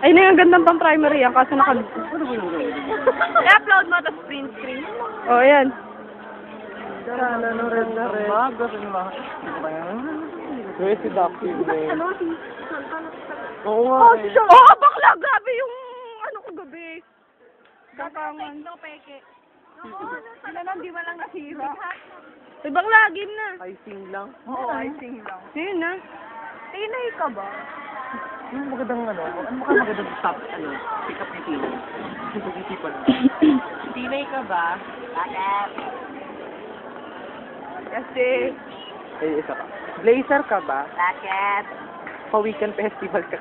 Ay, na yung gandang pang primary yan, kaso naka... I-upload mo, tapos print screen. Oh, ayan. Sana no red na red. Where's si Ducky? Oo nga. Oh, si Sean. Oh, bakla, grabe yung ano ko gabi. Kakangan. No, peke. Ano lang, di ba lang nasira? Ay, bakla, game na. Icing lang. Oo, icing lang. Sige na. Tinay ka ba? Yung magandang ano magandang top, pick up ni Tinay. Yung pag-isipan mo. Tinay ka ba? Bakit? Kasi... Eh, isa ka. Blazer ka ba? Bakit? Pa-weekend festival ka.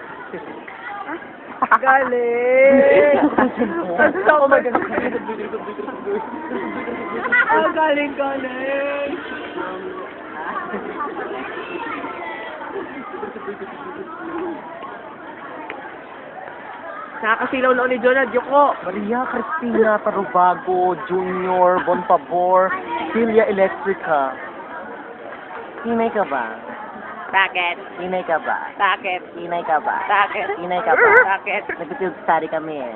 Galing! Oh my God. Oh, galing, galing. Nakakasilaw na ulit Jonah, Yoko. Maria Cristina Tarubago, Junior, Bon Pabor, Celia Electrica. Tinay ka ba? Bakit? Tinay ka ba? Bakit? Tinay ka ba? Bakit? Tinay ka ba? Bakit? Nag-field study kami eh.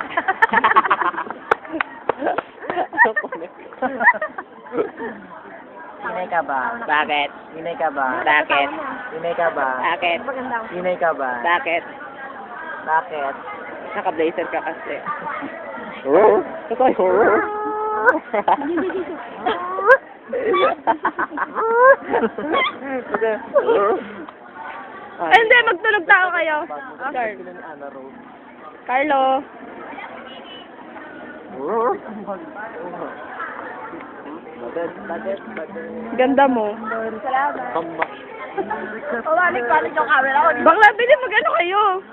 Tinay ka ba? Bakit? Tinay ka ba? Bakit? Tinay ka ba? Bakit? Tinay ka ba? Bakit? Bakit? Naka-blazer ka kasi. Ito horror. Ay, hindi, magtunog tao kayo. Carlo. Ganda mo. Balik yung camera ko. Bakla, bili mag-ano kayo.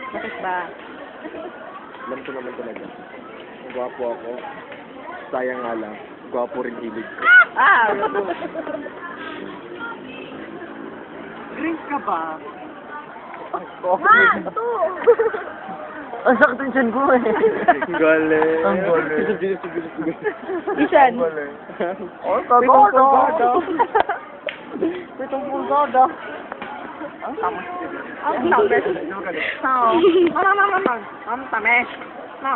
Bakit ba? Alam ko naman talaga. Gwapo ako. Sayang nga lang. Gwapo rin hilig ko. Ah! Drink ka ba? One, two! Ang sakit yung tiyan ko eh. Galing. Ang galing. Isan. Oh, pagkada. Pitong pulgada. Ang tamas. Ang tamis. Oo. Ang tamis. No.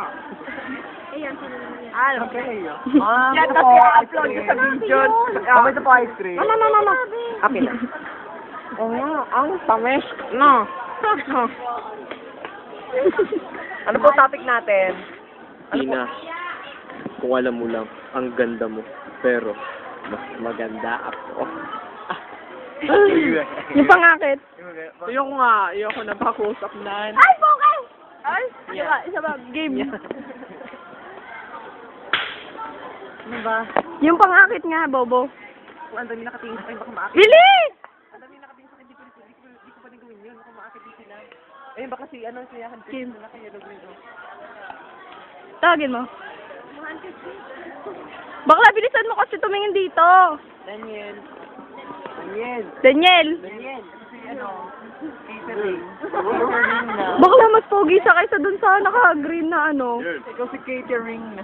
Ano? Okay. Yan kasi upload ko sa video. Mama, ito pa ice cream. Mama. Okay na. Oo nga, ang tamis. No. Ano po topic natin? Tina, kung alam mo lang, ang ganda mo. Pero, mas maganda ako. Yung pangakit. Ayoko na pakusap na. Ay, bokeh! Ay, isa ba? Game. Ano ba? Yung pangakit nga, Bobo. Kung ang dami nakatingin sa akin, baka maakit. Bili! Ang dami nakatingin sa akin, di ko pa rin gawin yun. Baka maakit din sila. Eh, baka si Kim. na kaya green. Tawagin mo. Bakla, bilisan mo kasi tumingin dito. Daniel. Daniel. Kasi catering. Bakla, mas pogi siya kaysa dun sa naka-green na ano. Ikaw si catering.